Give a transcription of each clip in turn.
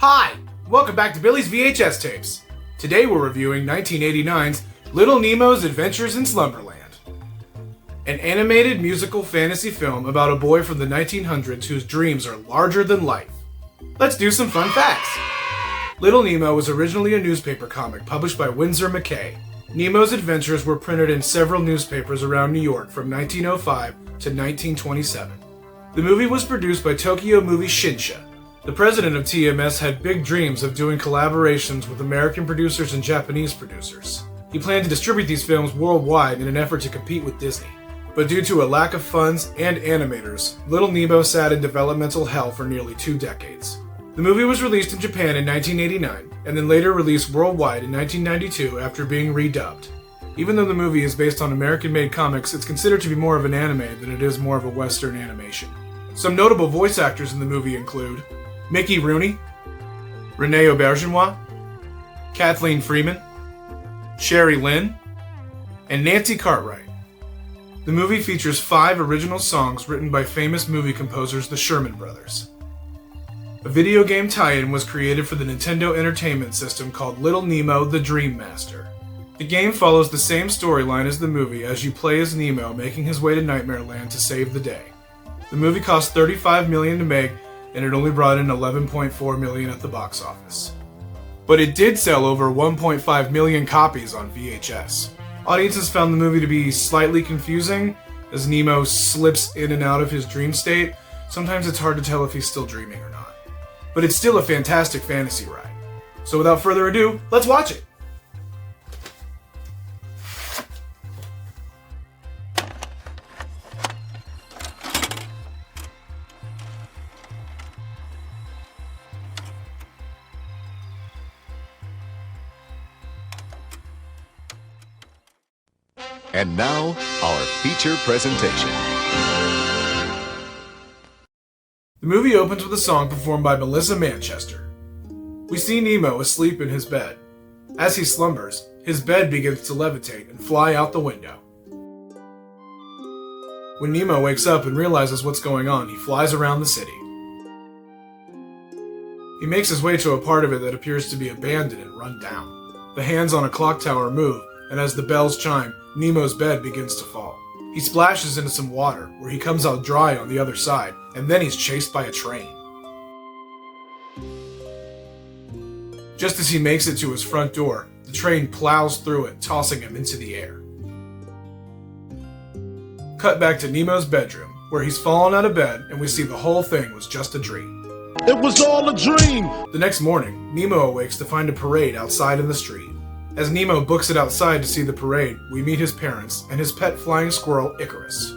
Hi! Welcome back to Billy's VHS Tapes. Today we're reviewing 1989's Little Nemo's Adventures in Slumberland. An animated musical fantasy film about a boy from the 1900s whose dreams are larger than life. Let's do some fun facts. Little Nemo was originally a newspaper comic published by Winsor McCay. Nemo's adventures were printed in several newspapers around New York from 1905 to 1927. The movie was produced by Tokyo Movie Shinsha. The president of TMS had big dreams of doing collaborations with American producers and Japanese producers. He planned to distribute these films worldwide in an effort to compete with Disney. But due to a lack of funds and animators, Little Nemo sat in developmental hell for nearly 2 decades. The movie was released in Japan in 1989, and then later released worldwide in 1992 after being redubbed. Even though the movie is based on American-made comics, it's considered to be more of an anime than it is more of a Western animation. Some notable voice actors in the movie include Mickey Rooney, Renee Auberjonois, Kathleen Freeman, Sherry Lynn, and Nancy Cartwright. The movie features 5 original songs written by famous movie composers the Sherman Brothers. A video game tie-in was created for the Nintendo Entertainment System called Little Nemo: The Dream Master. The game follows the same storyline as the movie as you play as Nemo making his way to Nightmare Land to save the day. The movie cost $35 million to make, and it only brought in $11.4 million at the box office. But it did sell over 1.5 million copies on VHS. Audiences found the movie to be slightly confusing, as Nemo slips in and out of his dream state. Sometimes it's hard to tell if he's still dreaming or not. But it's still a fantastic fantasy ride. So without further ado, let's watch it! And now, our feature presentation. The movie opens with a song performed by Melissa Manchester. We see Nemo asleep in his bed. As he slumbers, his bed begins to levitate and fly out the window. When Nemo wakes up and realizes what's going on, he flies around the city. He makes his way to a part of it that appears to be abandoned and run down. The hands on a clock tower move, and as the bells chime, Nemo's bed begins to fall. He splashes into some water, where he comes out dry on the other side, and then he's chased by a train. Just as he makes it to his front door, the train plows through it, tossing him into the air. Cut back to Nemo's bedroom, where he's fallen out of bed, and we see the whole thing was just a dream. It was all a dream! The next morning, Nemo awakes to find a parade outside in the street. As Nemo books it outside to see the parade, we meet his parents and his pet flying squirrel, Icarus.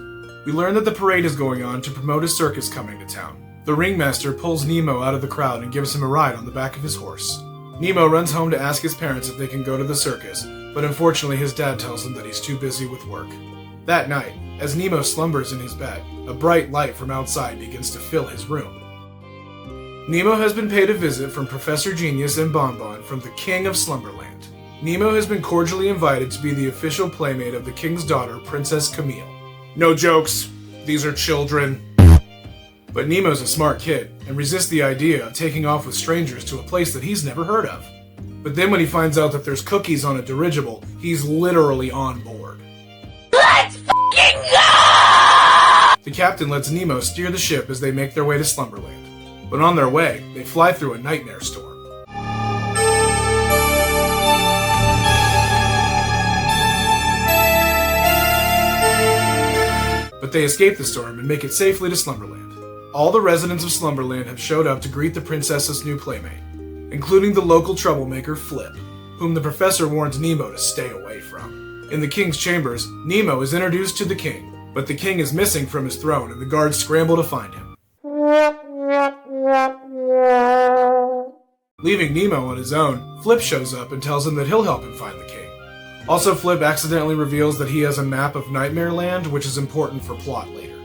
We learn that the parade is going on to promote a circus coming to town. The ringmaster pulls Nemo out of the crowd and gives him a ride on the back of his horse. Nemo runs home to ask his parents if they can go to the circus, but unfortunately his dad tells him that he's too busy with work. That night, as Nemo slumbers in his bed, a bright light from outside begins to fill his room. Nemo has been paid a visit from Professor Genius and Bonbon from the King of Slumberland. Nemo has been cordially invited to be the official playmate of the king's daughter, Princess Camille. No jokes, these are children. But Nemo's a smart kid, and resists the idea of taking off with strangers to a place that he's never heard of. But then when he finds out that there's cookies on a dirigible, he's literally on board. Let's fucking go! The captain lets Nemo steer the ship as they make their way to Slumberland. But on their way, they fly through a nightmare storm. But they escape the storm and make it safely to Slumberland. All the residents of Slumberland have showed up to greet the princess's new playmate, including the local troublemaker Flip, whom the professor warns Nemo to stay away from. In the king's chambers, Nemo is introduced to the king, but the king is missing from his throne and the guards scramble to find him. Leaving Nemo on his own, Flip shows up and tells him that he'll help him find the king. Also, Flip accidentally reveals that he has a map of Nightmare Land, which is important for plot later.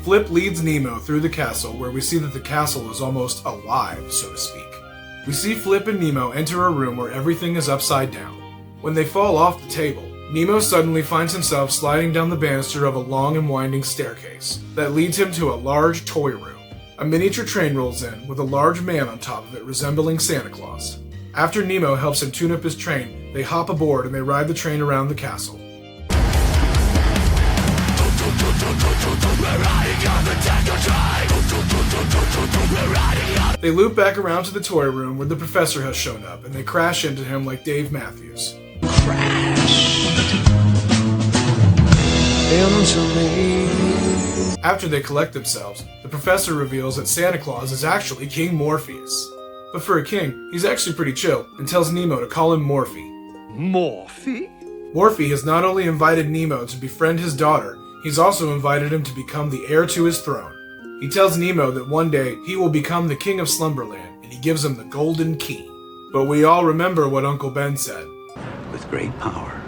Flip leads Nemo through the castle, where we see that the castle is almost alive, so to speak. We see Flip and Nemo enter a room where everything is upside down. When they fall off the table, Nemo suddenly finds himself sliding down the banister of a long and winding staircase that leads him to a large toy room. A miniature train rolls in, with a large man on top of it resembling Santa Claus. After Nemo helps him tune up his train, they hop aboard and they ride the train around the castle. They loop back around to the toy room where the professor has shown up, and they crash into him like Dave Matthews. After they collect themselves, the professor reveals that Santa Claus is actually King Morpheus. But for a king, he's actually pretty chill, and tells Nemo to call him Morphe. Morphe? Morphe has not only invited Nemo to befriend his daughter, he's also invited him to become the heir to his throne. He tells Nemo that one day he will become the king of Slumberland, and he gives him the golden key. But we all remember what Uncle Ben said. With great power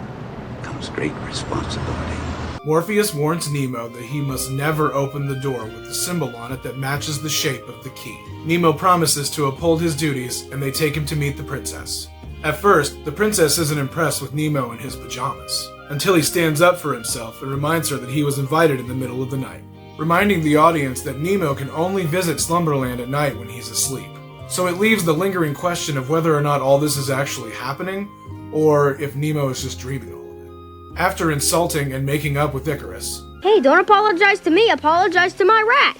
comes great responsibility. Morpheus warns Nemo that he must never open the door with the symbol on it that matches the shape of the key. Nemo promises to uphold his duties, and they take him to meet the princess. At first, the princess isn't impressed with Nemo in his pajamas, until he stands up for himself and reminds her that he was invited in the middle of the night, reminding the audience that Nemo can only visit Slumberland at night when he's asleep. So it leaves the lingering question of whether or not all this is actually happening, or if Nemo is just dreaming all of it. After insulting and making up with Icarus, Hey, don't apologize to me, apologize to my rat.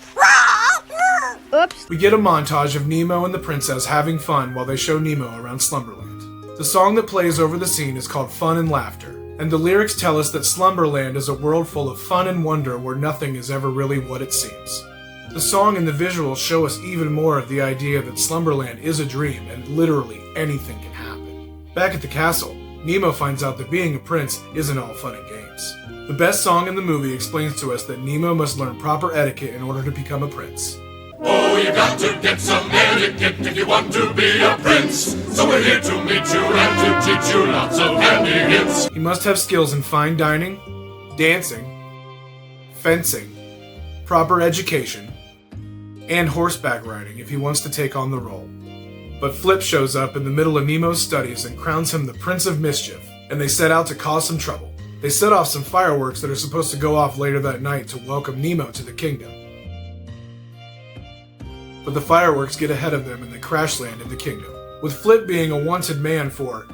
Oops. we get a montage of Nemo and the princess having fun while they show Nemo around Slumberland. The song that plays over the scene is called Fun and Laughter, and the lyrics tell us that Slumberland is a world full of fun and wonder where nothing is ever really what it seems. The song and the visuals show us even more of the idea that Slumberland is a dream and literally anything can happen. Back at the castle, Nemo finds out that being a prince isn't all fun and games. The best song in the movie explains to us that Nemo must learn proper etiquette in order to become a prince. Oh, you got to get some etiquette if you want to be a prince. So we're here to meet you and to teach you lots of handy hints. He must have skills in fine dining, dancing, fencing, proper education, and horseback riding if he wants to take on the role. But Flip shows up in the middle of Nemo's studies and crowns him the Prince of Mischief, and they set out to cause some trouble. They set off some fireworks that are supposed to go off later that night to welcome Nemo to the kingdom. But the fireworks get ahead of them and they crash land in the kingdom. With Flip being a wanted man for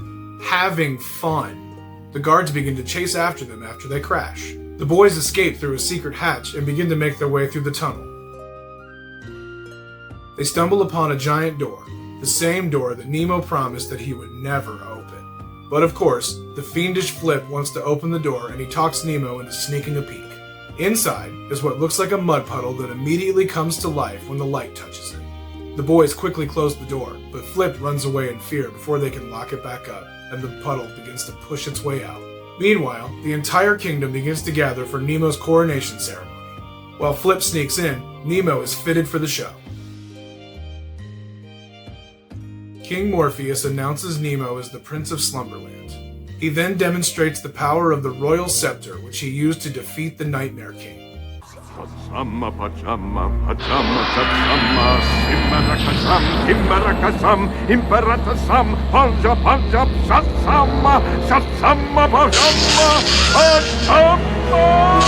having fun, the guards begin to chase after them after they crash. The boys escape through a secret hatch and begin to make their way through the tunnel. They stumble upon a giant door, the same door that Nemo promised that he would never open. But of course, the fiendish Flip wants to open the door and he talks Nemo into sneaking a peek. Inside is what looks like a mud puddle that immediately comes to life when the light touches it. The boys quickly close the door, but Flip runs away in fear before they can lock it back up, and the puddle begins to push its way out. Meanwhile, the entire kingdom begins to gather for Nemo's coronation ceremony. While Flip sneaks in, Nemo is fitted for the show. King Morpheus announces Nemo as the Prince of Slumberland. He then demonstrates the power of the royal scepter, which he used to defeat the Nightmare King. Pajama, pajama, pajama, pajama, simmarakasam, timmarakasam, imperatasam, panja, panja, satsama, satsama, pajama, pajama!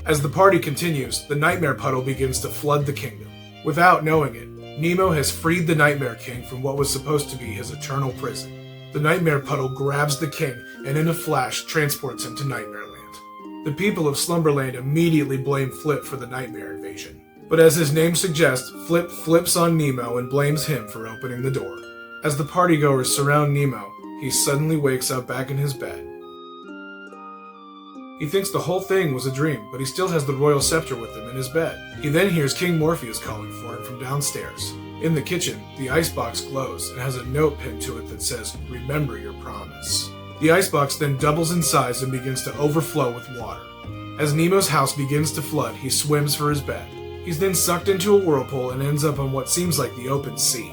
As the party continues, the Nightmare Puddle begins to flood the kingdom. Without knowing it, Nemo has freed the Nightmare King from what was supposed to be his eternal prison. The Nightmare Puddle grabs the king and in a flash transports him to Nightmare Land. The people of Slumberland immediately blame Flip for the nightmare invasion. But as his name suggests, Flip flips on Nemo and blames him for opening the door. As the partygoers surround Nemo, he suddenly wakes up back in his bed. He thinks the whole thing was a dream, but he still has the royal scepter with him in his bed. He then hears King Morpheus calling for him from downstairs. In the kitchen, the icebox glows and has a note pinned to it that says, "Remember your promise." The icebox then doubles in size and begins to overflow with water. As Nemo's house begins to flood, he swims for his bed. He's then sucked into a whirlpool and ends up on what seems like the open sea.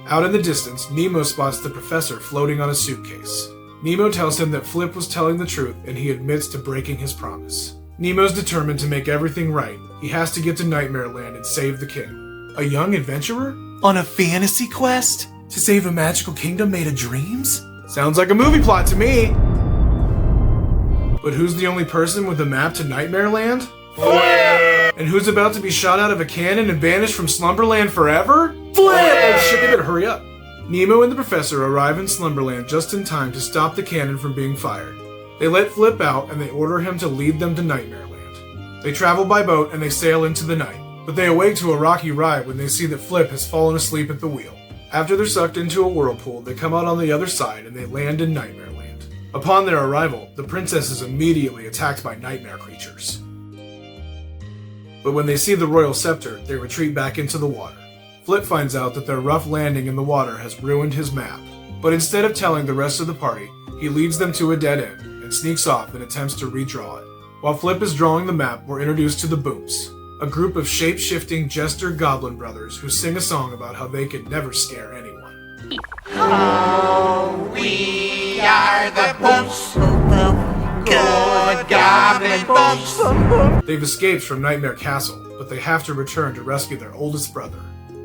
Out in the distance, Nemo spots the professor floating on a suitcase. Nemo tells him that Flip was telling the truth and he admits to breaking his promise. Nemo's determined to make everything right. He has to get to Nightmare Land and save the king. A young adventurer? On a fantasy quest? To save a magical kingdom made of dreams? Sounds like a movie plot to me! But who's the only person with a map to Nightmare Land? Flip! And who's about to be shot out of a cannon and banished from Slumberland forever? Flip! Oh shit, they better hurry up. Nemo and the professor arrive in Slumberland just in time to stop the cannon from being fired. They let Flip out and they order him to lead them to Nightmare Land. They travel by boat and they sail into the night, but they awake to a rocky ride when they see that Flip has fallen asleep at the wheel. After they're sucked into a whirlpool, they come out on the other side and they land in Nightmare Land. Upon their arrival, the princess is immediately attacked by nightmare creatures. But when they see the royal scepter, they retreat back into the water. Flip finds out that their rough landing in the water has ruined his map, but instead of telling the rest of the party, he leads them to a dead end and sneaks off and attempts to redraw it. While Flip is drawing the map, we're introduced to the Boomps, a group of shape-shifting jester goblin brothers who sing a song about how they could never scare anyone. Oh, we are the Boomps, good goblin Boomps. They've escaped from Nightmare Castle, but they have to return to rescue their oldest brother.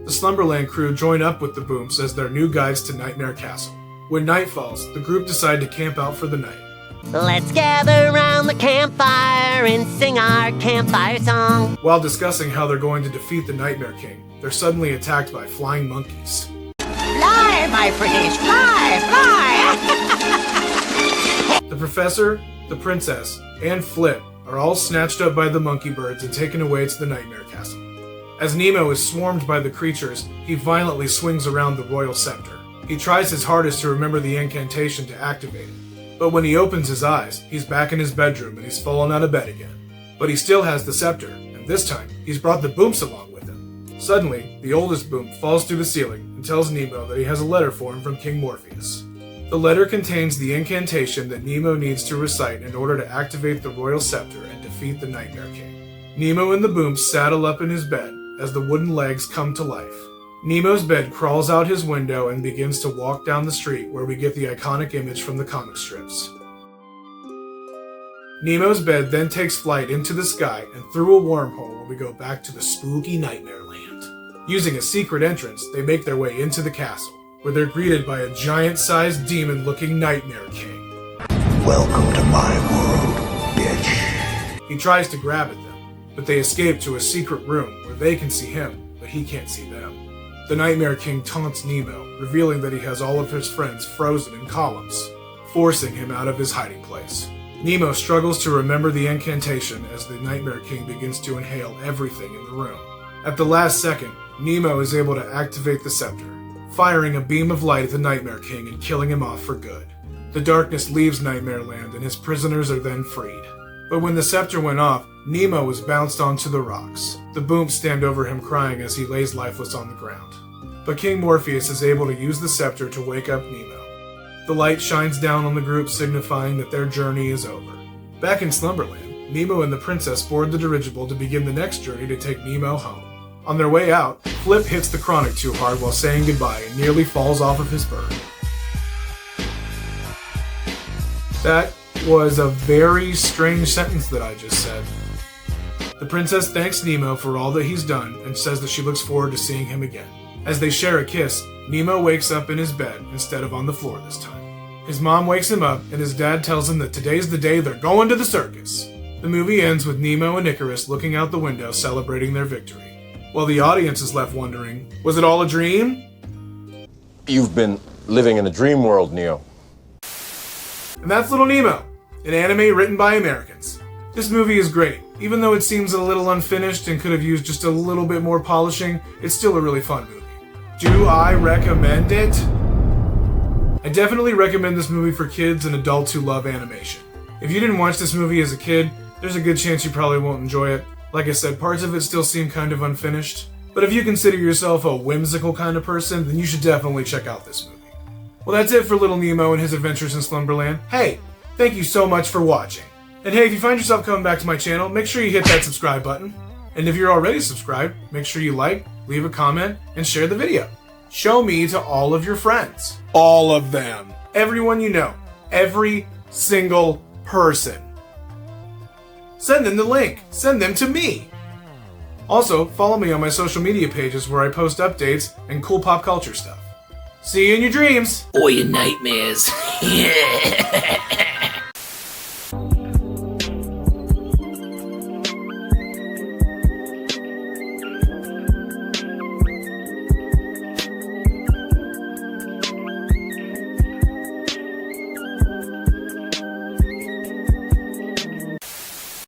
The Slumberland crew join up with the Boomps as their new guides to Nightmare Castle. When night falls, the group decide to camp out for the night. Let's gather around the campfire and sing our campfire song. While discussing how they're going to defeat the Nightmare King, they're suddenly attacked by flying monkeys. Fly, my pretties, fly, fly! The professor, the princess, and Flip are all snatched up by the monkey birds and taken away to the Nightmare Castle. As Nemo is swarmed by the creatures, he violently swings around the royal scepter. He tries his hardest to remember the incantation to activate it, but when he opens his eyes, he's back in his bedroom and he's fallen out of bed again. But he still has the scepter, and this time, he's brought the Boomps along with him. Suddenly, the oldest Boomp falls through the ceiling and tells Nemo that he has a letter for him from King Morpheus. The letter contains the incantation that Nemo needs to recite in order to activate the royal scepter and defeat the Nightmare King. Nemo and the Boomps saddle up in his bed as the wooden legs come to life. Nemo's bed crawls out his window and begins to walk down the street where we get the iconic image from the comic strips. Nemo's bed then takes flight into the sky and through a wormhole where we go back to the spooky Nightmare Land. Using a secret entrance, they make their way into the castle, where they're greeted by a giant-sized demon-looking Nightmare King. Welcome to my world, bitch. He tries to grab at them, but they escape to a secret room where they can see him, but he can't see them. The Nightmare King taunts Nemo, revealing that he has all of his friends frozen in columns, forcing him out of his hiding place. Nemo struggles to remember the incantation as the Nightmare King begins to inhale everything in the room. At the last second, Nemo is able to activate the scepter, firing a beam of light at the Nightmare King and killing him off for good. The darkness leaves Nightmare Land and his prisoners are then freed. But when the scepter went off, Nemo was bounced onto the rocks. The Boomps stand over him crying as he lays lifeless on the ground. But King Morpheus is able to use the scepter to wake up Nemo. The light shines down on the group, signifying that their journey is over. Back in Slumberland, Nemo and the princess board the dirigible to begin the next journey to take Nemo home. On their way out, Flip hits the chronic too hard while saying goodbye and nearly falls off of his bird. That was a very strange sentence that I just said. The princess thanks Nemo for all that he's done and says that she looks forward to seeing him again. As they share a kiss, Nemo wakes up in his bed instead of on the floor this time. His mom wakes him up and his dad tells him that today's the day they're going to the circus. The movie ends with Nemo and Icarus looking out the window celebrating their victory, while the audience is left wondering, was it all a dream? You've been living in a dream world, Neo. And that's Little Nemo, an anime written by Americans. This movie is great. Even though it seems a little unfinished and could have used just a little bit more polishing, it's still a really fun movie. Do I recommend it? I definitely recommend this movie for kids and adults who love animation. If you didn't watch this movie as a kid, there's a good chance you probably won't enjoy it. Like I said, parts of it still seem kind of unfinished. But if you consider yourself a whimsical kind of person, then you should definitely check out this movie. Well, that's it for Little Nemo and his adventures in Slumberland. Hey, thank you so much for watching. And hey, if you find yourself coming back to my channel, make sure you hit that subscribe button. And if you're already subscribed, make sure you like, leave a comment, and share the video. Show me to all of your friends. All of them. Everyone you know. Every single person. Send them the link. Send them to me. Also, follow me on my social media pages where I post updates and cool pop culture stuff. See you in your dreams. Or your nightmares.